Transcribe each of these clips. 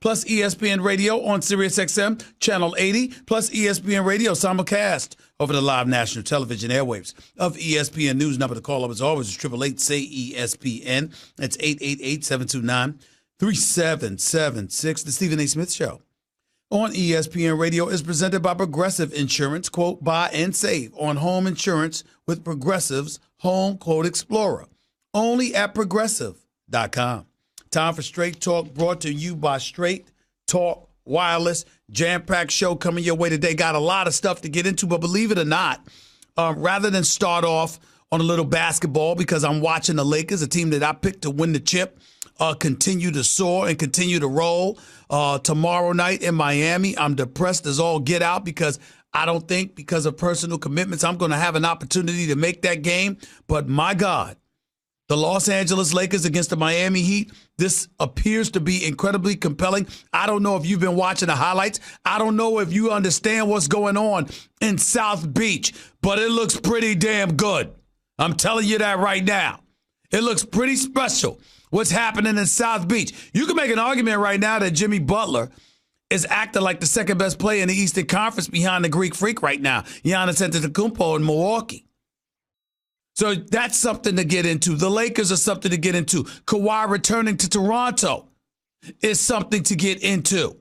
plus ESPN Radio on SiriusXM, Channel 80, plus ESPN Radio simulcast over the live national television airwaves of ESPN News. Number to call up as always is 888-SAY-ESPN. That's 888-729-3776. The Stephen A. Smith Show on ESPN Radio is presented by Progressive Insurance. Quote, buy and save on home insurance with Progressive's Home Quote Explorer. Only at Progressive.com. Time for Straight Talk, brought to you by Straight Talk Wireless. Jam-packed show coming your way today. Got a lot of stuff to get into, but believe it or not, rather than start off on a little basketball, because I'm watching the Lakers, a team that I picked to win the chip, continue to soar and continue to roll. Tomorrow night in Miami, I'm depressed as all get out because I don't think, because of personal commitments, I'm going to have an opportunity to make that game. But my God, the Los Angeles Lakers against the Miami Heat, this appears to be incredibly compelling. I don't know if you've been watching the highlights. I don't know if you understand what's going on in South Beach, but it looks pretty damn good. I'm telling you that right now. It looks pretty special what's happening in South Beach. You can make an argument right now that Jimmy Butler is acting like the second best player in the Eastern Conference behind the Greek Freak right now, Giannis Antetokounmpo in Milwaukee. So that's something to get into. The Lakers are something to get into. Kawhi returning to Toronto is something to get into.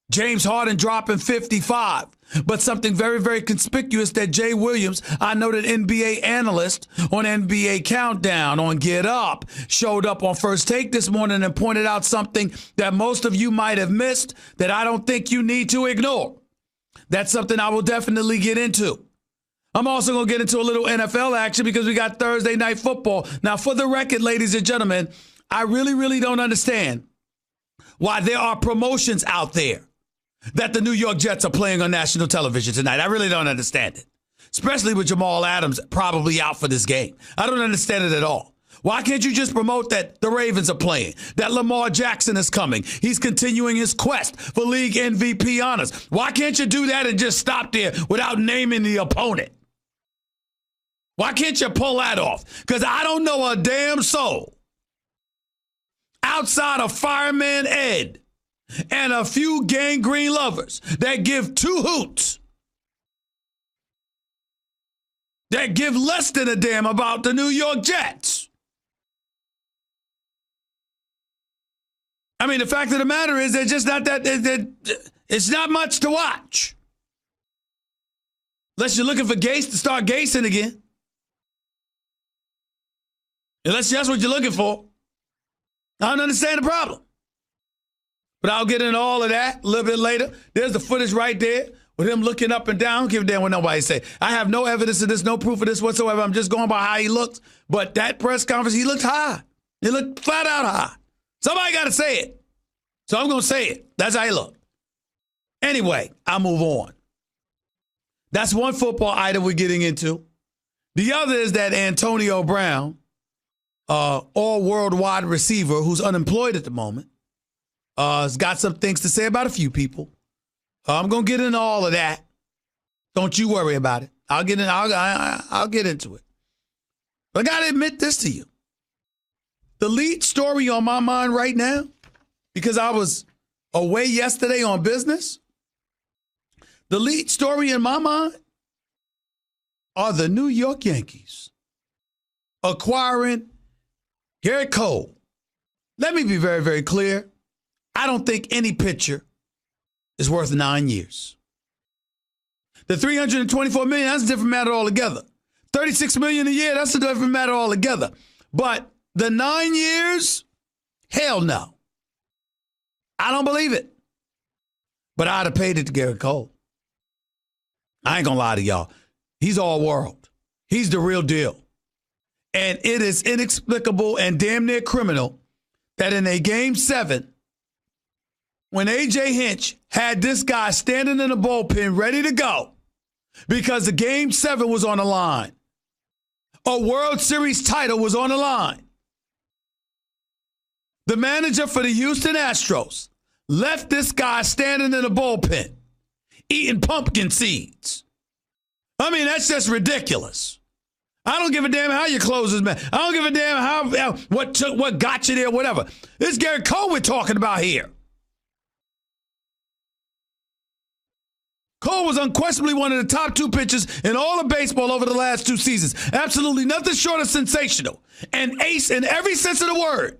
James Harden dropping 55. But something very, very conspicuous that Jay Williams, I noted NBA analyst on NBA Countdown on Get Up, showed up on First Take this morning and pointed out something that most of you might have missed that I don't think you need to ignore. That's something I will definitely get into. I'm also going to get into a little NFL action because we got Thursday Night Football. Now, for the record, ladies and gentlemen, I really, really don't understand why there are promotions out there that the New York Jets are playing on national television tonight. I really don't understand it, especially with Jamal Adams probably out for this game. I don't understand it at all. Why can't you just promote that the Ravens are playing, that Lamar Jackson is coming? He's continuing his quest for league MVP honors. Why can't you do that and just stop there without naming the opponent? Why can't you pull that off? Because I don't know a damn soul outside of Fireman Ed and a few gangrene lovers that give two hoots, that give less than a damn about the New York Jets. I mean, the fact of the matter is they're just not that, it's not much to watch. Unless you're looking for Gase to start Gasing again. Unless that's what you're looking for. I don't understand the problem. But I'll get into all of that a little bit later. There's the footage right there with him looking up and down. I don't give a damn what nobody say. I have no evidence of this, no proof of this whatsoever. I'm just going by how he looks. But that press conference, he looked high. He looked flat out high. Somebody got to say it. So I'm going to say it. That's how he looked. Anyway, I'll move on. That's one football item we're getting into. The other is that Antonio Brown, all-world wide receiver who's unemployed at the moment, has got some things to say about a few people. I'm going to get into all of that. Don't you worry about it. I'll get into it. But I got to admit this to you. The lead story on my mind right now, because I was away yesterday on business, the lead story in my mind are the New York Yankees acquiring Garrett Cole. Let me be very, very clear. I don't think any pitcher is worth 9 years. The $324 million, that's a different matter altogether. $36 million a year, that's a different matter altogether. But the 9 years, hell no. I don't believe it. But I'd have paid it to Garrett Cole. I ain't gonna lie to y'all. He's all world. He's the real deal. And it is inexplicable and damn near criminal that in a Game 7, when A.J. Hinch had this guy standing in the bullpen ready to go because the Game 7 was on the line, a World Series title was on the line, the manager for the Houston Astros left this guy standing in the bullpen eating pumpkin seeds. I mean, that's just ridiculous. I don't give a damn how your clothes is, man. I don't give a damn how what got you there, whatever. This is Garrett Cole we're talking about here. Cole was unquestionably one of the top 2 pitchers in all of baseball over the last 2 seasons. Absolutely nothing short of sensational. An ace in every sense of the word.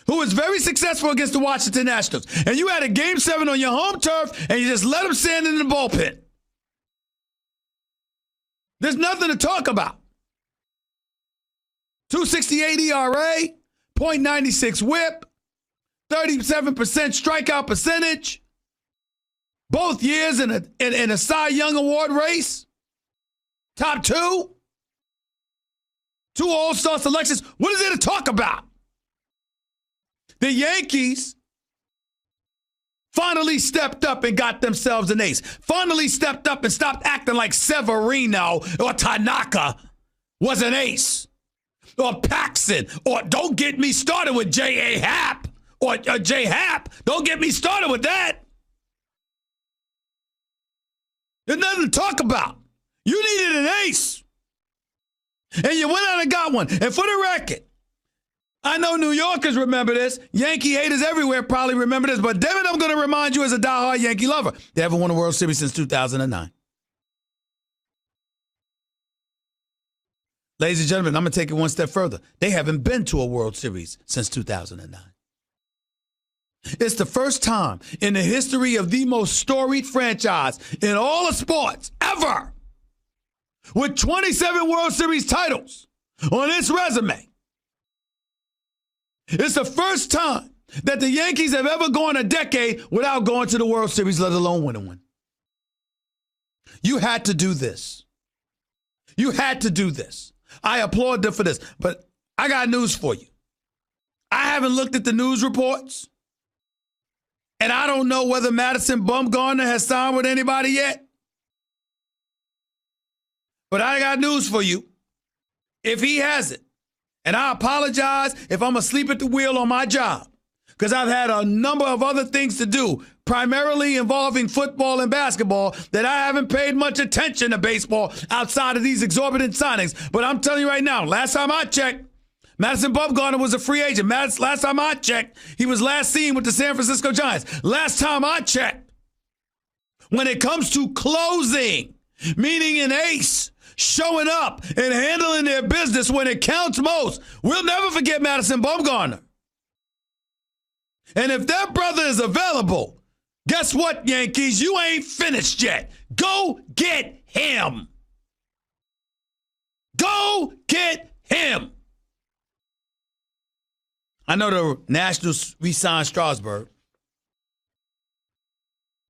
Who was very successful against the Washington Nationals. And you had a Game 7 on your home turf, and you just let him stand in the bullpen. There's nothing to talk about. 2.68 ERA, .96 whip, 37% strikeout percentage. Both years in a Cy Young Award race. Top 2. 2 All-Star selections. What is there to talk about? The Yankees finally stepped up and got themselves an ace. Finally stepped up and stopped acting like Severino or Tanaka was an ace. Or Paxson. Or don't get me started with J.A. Happ. Or J. Happ. Don't get me started with that. There's nothing to talk about. You needed an ace. And you went out and got one. And for the record, I know New Yorkers remember this. Yankee haters everywhere probably remember this. But damn it, I'm going to remind you as a diehard Yankee lover. They haven't won a World Series since 2009. Ladies and gentlemen, I'm going to take it one step further. They haven't been to a World Series since 2009. It's the first time in the history of the most storied franchise in all of sports ever, with 27 World Series titles on its resume. It's the first time that the Yankees have ever gone a decade without going to the World Series, let alone winning one. You had to do this. You had to do this. I applaud them for this, but I got news for you. I haven't looked at the news reports. And I don't know whether Madison Bumgarner has signed with anybody yet. But I got news for you. If he hasn't, and I apologize if I'm asleep at the wheel on my job, because I've had a number of other things to do, primarily involving football and basketball, that I haven't paid much attention to baseball outside of these exorbitant signings. But I'm telling you right now, last time I checked, Madison Bumgarner was a free agent. Last time I checked, he was last seen with the San Francisco Giants. Last time I checked, when it comes to closing, meaning an ace, showing up and handling their business when it counts most, we'll never forget Madison Bumgarner. And if that brother is available, guess what, Yankees? You ain't finished yet. Go get him. Go get him. I know the Nationals re-signed Strasburg.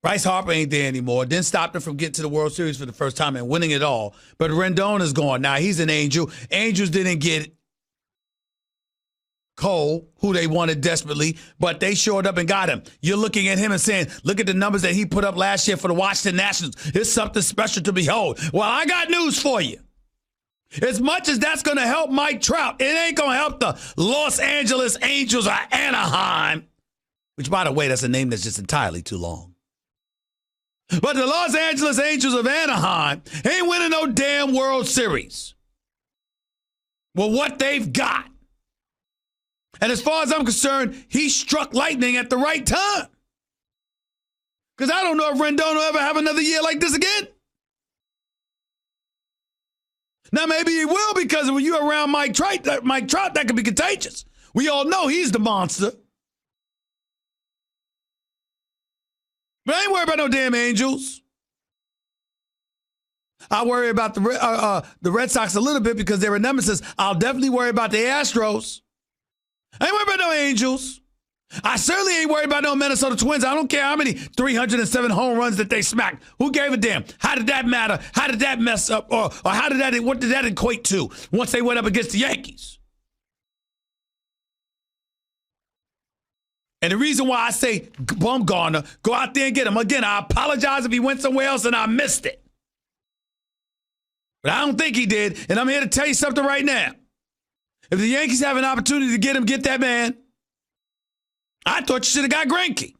Bryce Harper ain't there anymore. Didn't stop them from getting to the World Series for the first time and winning it all. But Rendon is gone. Now he's an Angel. Angels didn't get Cole, who they wanted desperately, but they showed up and got him. You're looking at him and saying, look at the numbers that he put up last year for the Washington Nationals. It's something special to behold. Well, I got news for you. As much as that's going to help Mike Trout, it ain't going to help the Los Angeles Angels or Anaheim, which, by the way, that's a name that's just entirely too long. But the Los Angeles Angels of Anaheim ain't winning no damn World Series. Well, what they've got. And as far as I'm concerned, he struck lightning at the right time. Because I don't know if Rendon will ever have another year like this again. Now, maybe he will, because when you're around Mike Trout, that could be contagious. We all know he's the monster. But I ain't worried about no damn Angels. I worry about the Red Sox a little bit because they're a nemesis. I'll definitely worry about the Astros. I ain't worried about no Angels. I certainly ain't worried about no Minnesota Twins. I don't care how many 307 home runs that they smacked. Who gave a damn? How did that matter? How did that mess up? Or what did that equate to once they went up against the Yankees? And the reason why I say Bumgarner, go out there and get him. Again, I apologize if he went somewhere else and I missed it. But I don't think he did. And I'm here to tell you something right now. If the Yankees have an opportunity to get him, get that man. I thought you should have got Greinke,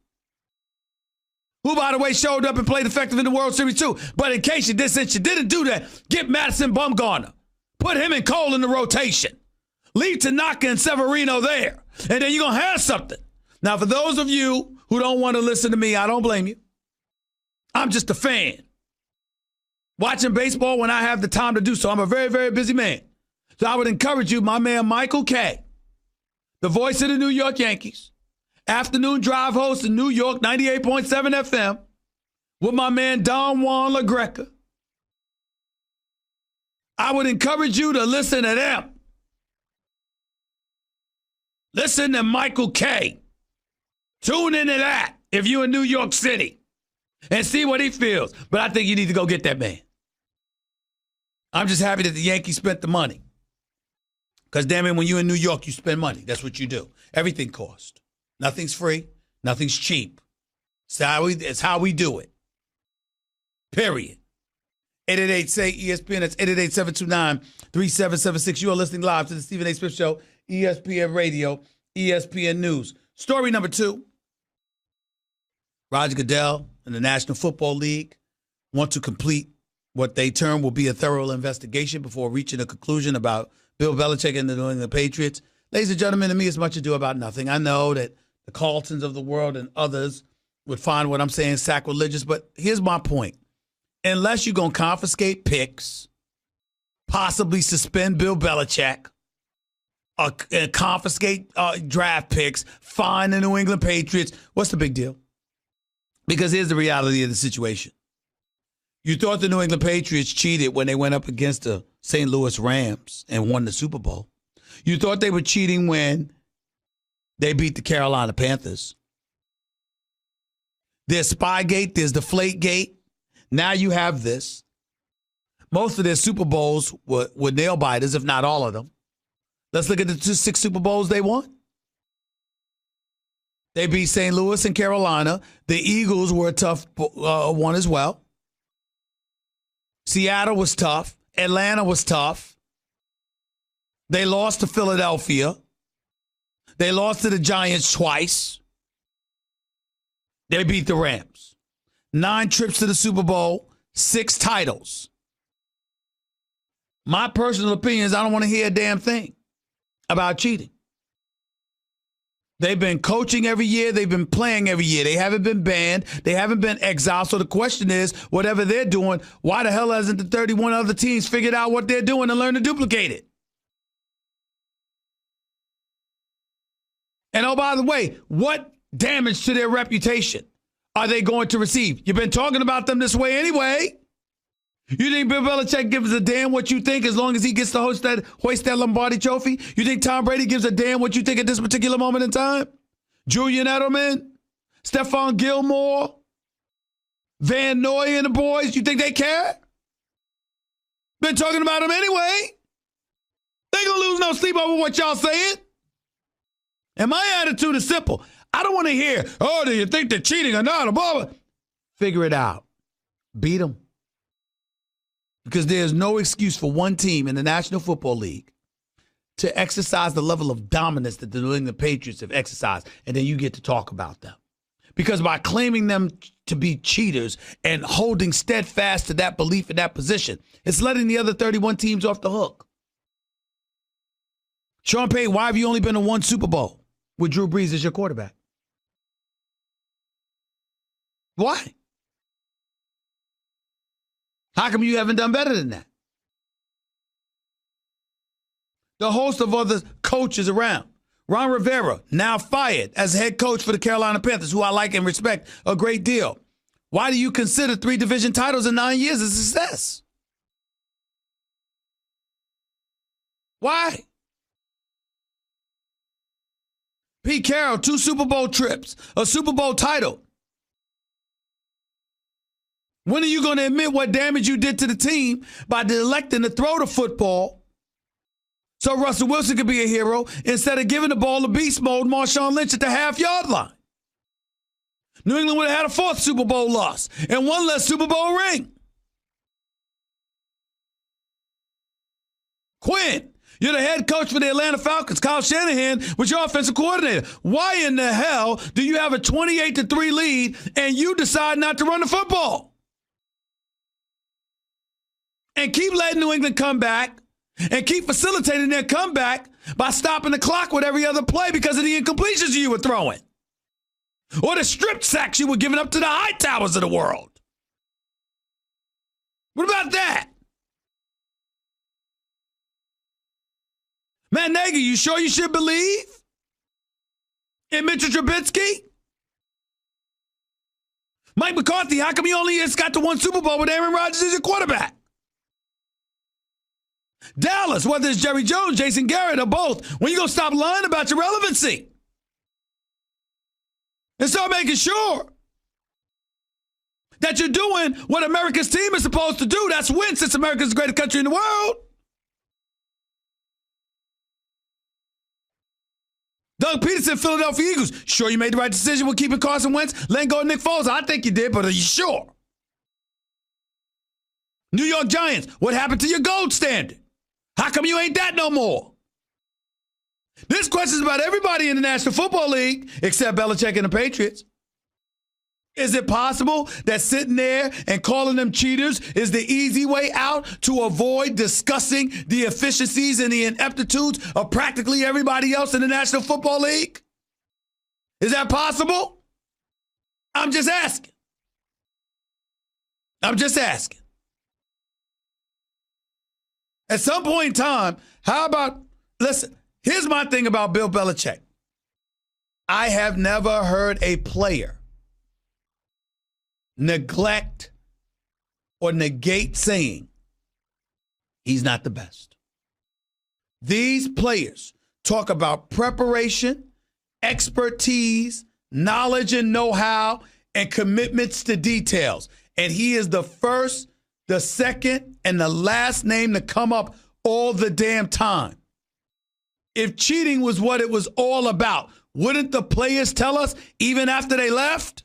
who, by the way, showed up and played effective in the World Series too. But in case you did, since you didn't do that, get Madison Bumgarner. Put him and Cole in the rotation. Leave Tanaka and Severino there. And then you're going to have something. Now, for those of you who don't want to listen to me, I don't blame you. I'm just a fan. Watching baseball when I have the time to do so. I'm a very, very busy man. So I would encourage you, my man Michael Kay, the voice of the New York Yankees, afternoon drive host in New York, 98.7 FM, with my man Don Juan LaGreca. I would encourage you to listen to them. Listen to Michael Kay. Tune into that if you're in New York City and see what he feels. But I think you need to go get that man. I'm just happy that the Yankees spent the money. Because, damn it, when you're in New York, you spend money. That's what you do. Everything costs. Nothing's free. Nothing's cheap. It's how we do it. Period. 888-SAY-ESPN. That's 888-729-3776. You are listening live to the Stephen A. Smith Show, ESPN Radio, ESPN News. Story number 2. Roger Goodell and the National Football League want to complete what they term will be a thorough investigation before reaching a conclusion about Bill Belichick and the New England Patriots. Ladies and gentlemen, to me, it's much ado about nothing. I know that the Carltons of the world and others would find what I'm saying sacrilegious, but here's my point. Unless you're going to confiscate picks, possibly suspend Bill Belichick, confiscate draft picks, fine the New England Patriots, what's the big deal? Because here's the reality of the situation. You thought the New England Patriots cheated when they went up against the St. Louis Rams and won the Super Bowl. You thought they were cheating when they beat the Carolina Panthers. There's Spygate, there's Deflategate. Now you have this. Most of their Super Bowls were nail biters, if not all of them. Let's look at the 6 Super Bowls they won. They beat St. Louis and Carolina. The Eagles were a tough one as well. Seattle was tough. Atlanta was tough. They lost to Philadelphia. They lost to the Giants twice. They beat the Rams. 9 trips to the Super Bowl, 6 titles. My personal opinion is I don't want to hear a damn thing about cheating. They've been coaching every year. They've been playing every year. They haven't been banned. They haven't been exiled. So the question is, whatever they're doing, why the hell hasn't the 31 other teams figured out what they're doing and learned to duplicate it? And oh, by the way, what damage to their reputation are they going to receive? You've been talking about them this way anyway. You think Bill Belichick gives a damn what you think as long as he gets to hoist that Lombardi trophy? You think Tom Brady gives a damn what you think at this particular moment in time? Julian Edelman, Stephon Gilmore, Van Noy and the boys, you think they care? Been talking about them anyway. They ain't gonna lose no sleep over what y'all saying. And my attitude is simple. I don't want to hear, oh, do you think they're cheating or not? Blah, blah. Figure it out. Beat them. Because there's no excuse for one team in the National Football League to exercise the level of dominance that the New England Patriots have exercised, and then you get to talk about them. Because by claiming them to be cheaters and holding steadfast to that belief in that position, it's letting the other 31 teams off the hook. Sean Payton, why have you only been to 1 Super Bowl with Drew Brees as your quarterback? Why? How come you haven't done better than that? The host of other coaches around. Ron Rivera, now fired as head coach for the Carolina Panthers, who I like and respect a great deal. Why do you consider 3 division titles in 9 years a success? Why? Pete Carroll, 2 Super Bowl trips, a Super Bowl title. When are you going to admit what damage you did to the team by electing to throw the football so Russell Wilson could be a hero instead of giving the ball to beast mode Marshawn Lynch at the half-yard line? New England would have had a 4th Super Bowl loss and 1 less Super Bowl ring. Quinn, you're the head coach for the Atlanta Falcons. Kyle Shanahan was your offensive coordinator. Why in the hell do you have a 28-3 lead and you decide not to run the football? And keep letting New England come back and keep facilitating their comeback by stopping the clock with every other play because of the incompletions you were throwing or the strip sacks you were giving up to the high towers of the world. What about that? Matt Nagy, you sure you should believe in Mitchell Trubisky? Mike McCarthy, how come you only has got to one Super Bowl with Aaron Rodgers as your quarterback? Dallas, whether it's Jerry Jones, Jason Garrett, or both, when you going to stop lying about your relevancy? And start making sure that you're doing what America's team is supposed to do. That's win, since America's the greatest country in the world. Doug Peterson, Philadelphia Eagles. Sure you made the right decision with keeping Carson Wentz, letting go of Nick Foles? I think you did, but are you sure? New York Giants, what happened to your gold standard? How come you ain't that no more? This question is about everybody in the National Football League except Belichick and the Patriots. Is it possible that sitting there and calling them cheaters is the easy way out to avoid discussing the efficiencies and the ineptitudes of practically everybody else in the National Football League? Is that possible? I'm just asking. At some point in time, how about, listen, here's my thing about Bill Belichick. I have never heard a player neglect or negate saying he's not the best. These players talk about preparation, expertise, knowledge and know-how, and commitments to details. And he is the first, the second, and the last name to come up all the damn time. If cheating was what it was all about, wouldn't the players tell us even after they left?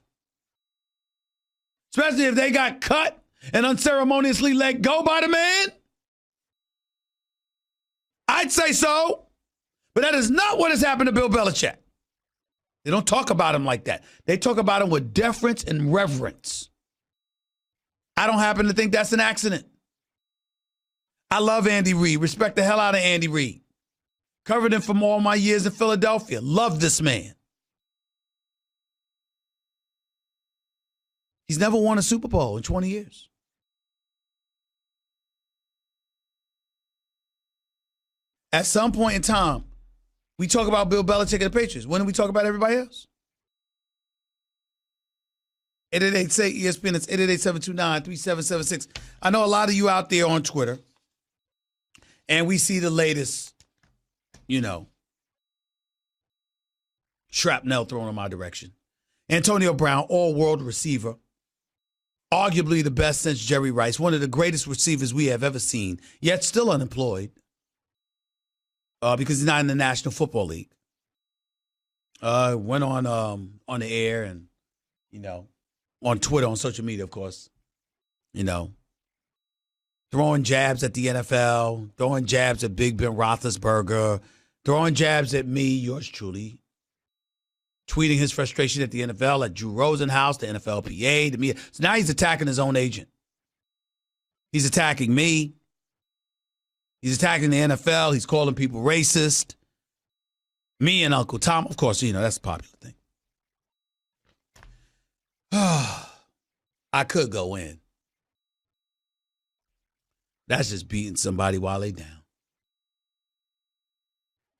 Especially if they got cut and unceremoniously let go by the man? I'd say so. But that is not what has happened to Bill Belichick. They don't talk about him like that. They talk about him with deference and reverence. I don't happen to think that's an accident. I love Andy Reid. Respect the hell out of Andy Reid. Covered him for all my years in Philadelphia. Love this man. He's never won a Super Bowl in 20 years. At some point in time, we talk about Bill Belichick and the Patriots. When do we talk about everybody else? 888-ESPN, it's 888-729-3776. I know a lot of you out there on Twitter, and we see the latest, shrapnel thrown in my direction. Antonio Brown, all-world receiver, arguably the best since Jerry Rice, one of the greatest receivers we have ever seen, yet still unemployed because he's not in the National Football League. Went on the air and, on Twitter, on social media, of course, throwing jabs at the NFL, throwing jabs at Big Ben Roethlisberger, throwing jabs at me, yours truly, tweeting his frustration at the NFL, at Drew Rosenhaus, the NFLPA, the media. So now he's attacking his own agent. He's attacking me. He's attacking the NFL. He's calling people racist. Me and Uncle Tom, of course, that's a popular thing. I could go in. That's just beating somebody while they down.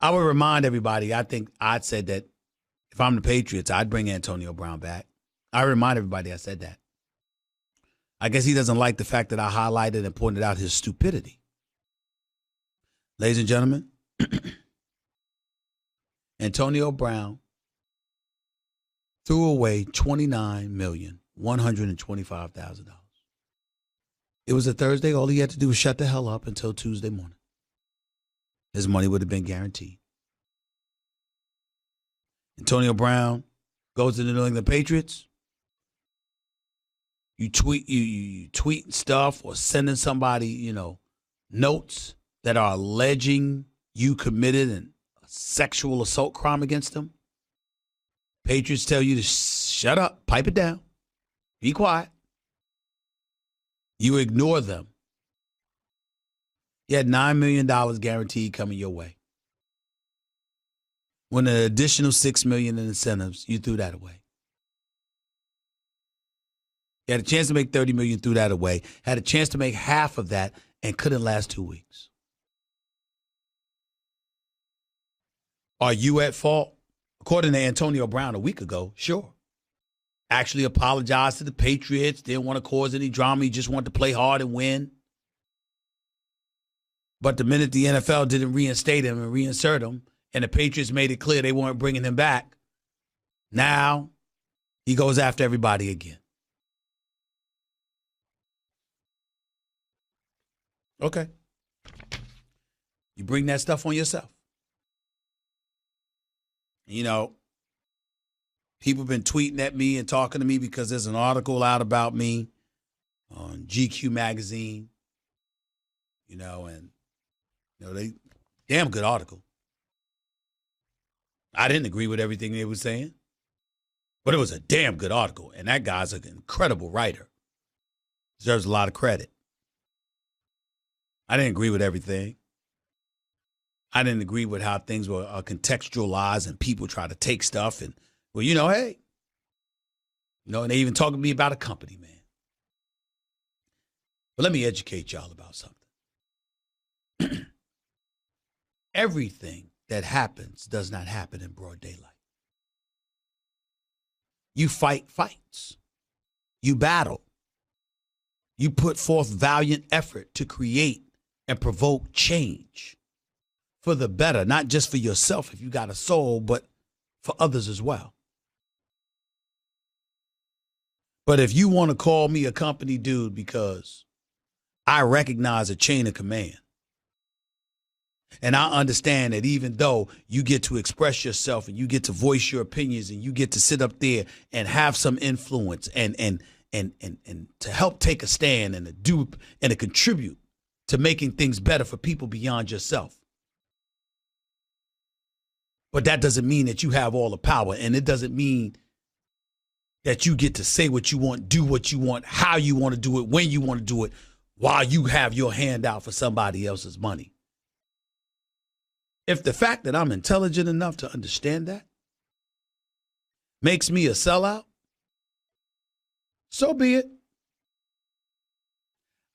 I would remind everybody, I think I said that if I'm the Patriots, I'd bring Antonio Brown back. I remind everybody I said that. I guess he doesn't like the fact that I highlighted and pointed out his stupidity. Ladies and gentlemen, Antonio Brown threw away $29,125,000. It was a Thursday. All he had to do was shut the hell up until Tuesday morning. His money would have been guaranteed. Antonio Brown goes to the New England Patriots. You tweet stuff or sending somebody, notes that are alleging you committed a sexual assault crime against them. Patriots tell you to shut up, pipe it down, be quiet. You ignore them. You had $9 million guaranteed coming your way. When an additional $6 million in incentives, you threw that away. You had a chance to make $30 million, threw that away. Had a chance to make half of that and couldn't last 2 weeks. Are you at fault? According to Antonio Brown a week ago, sure. Actually apologized to the Patriots. Didn't want to cause any drama. He just wanted to play hard and win. But the minute the NFL didn't reinstate him and reinsert him, and the Patriots made it clear they weren't bringing him back, now he goes after everybody again. Okay. You bring that stuff on yourself. You know, people have been tweeting at me and talking to me because there's an article out about me on GQ magazine, and they damn good article. I didn't agree with everything they were saying, but it was a damn good article, and that guy's an incredible writer. Deserves a lot of credit. I didn't agree with everything. I didn't agree with how things were contextualized and people try to take stuff and, hey. And they even talking to me about a company, man. But let me educate y'all about something. Everything that happens does not happen in broad daylight. You fight fights. You battle. You put forth valiant effort to create and provoke change for the better, not just for yourself if you got a soul, but for others as well. But if you want to call me a company dude because I recognize a chain of command, and I understand that even though you get to express yourself and you get to voice your opinions and you get to sit up there and have some influence and to help take a stand and to do and to contribute to making things better for people beyond yourself. But that doesn't mean that you have all the power, and it doesn't mean that you get to say what you want, do what you want, how you want to do it, when you want to do it, while you have your hand out for somebody else's money. If the fact that I'm intelligent enough to understand that makes me a sellout, so be it.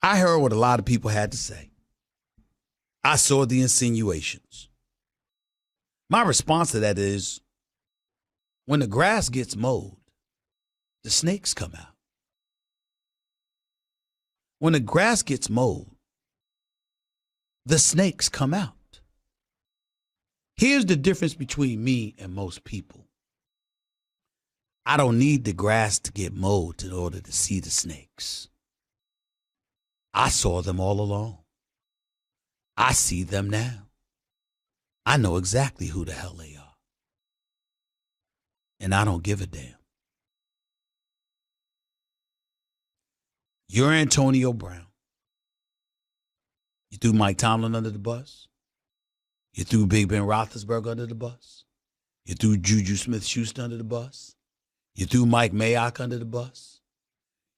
I heard what a lot of people had to say. I saw the insinuations. My response to that is, when the grass gets mowed, the snakes come out. When the grass gets mowed, the snakes come out. Here's the difference between me and most people. I don't need the grass to get mowed in order to see the snakes. I saw them all along. I see them now. I know exactly who the hell they are. And I don't give a damn. You're Antonio Brown. You threw Mike Tomlin under the bus. You threw Big Ben Roethlisberger under the bus. You threw Juju Smith-Schuster under the bus. You threw Mike Mayock under the bus.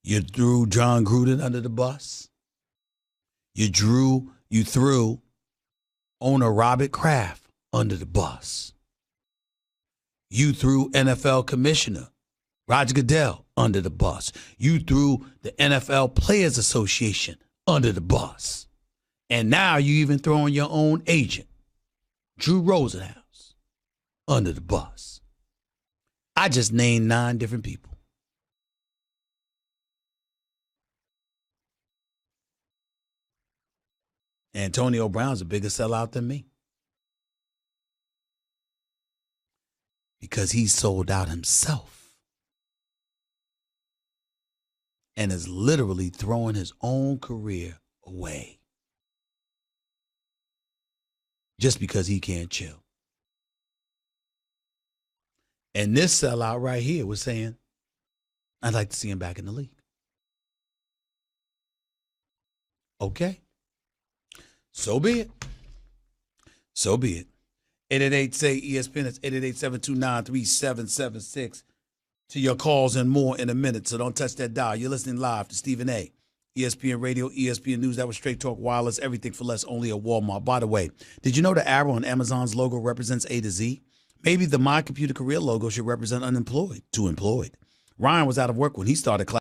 You threw John Gruden under the bus. You threw owner Robert Kraft under the bus. You threw NFL Commissioner Roger Goodell under the bus. You threw the NFL Players Association under the bus. And now you even throwing your own agent, Drew Rosenhaus, under the bus. I just named 9 different people. Antonio Brown's a bigger sellout than me. Because he sold out himself. And is literally throwing his own career away. Just because he can't chill. And this sellout right here was saying, I'd like to see him back in the league. Okay. So be it. So be it. 888-SAY-ESPN. It's 888-729-3776. To your calls and more in a minute, so don't touch that dial. You're listening live to Stephen A. ESPN Radio, ESPN News. That was Straight Talk Wireless. Everything for less, only at Walmart. By the way, did you know the arrow on Amazon's logo represents A to Z? Maybe the My Computer Career logo should represent unemployed to employed. Ryan was out of work when he started class.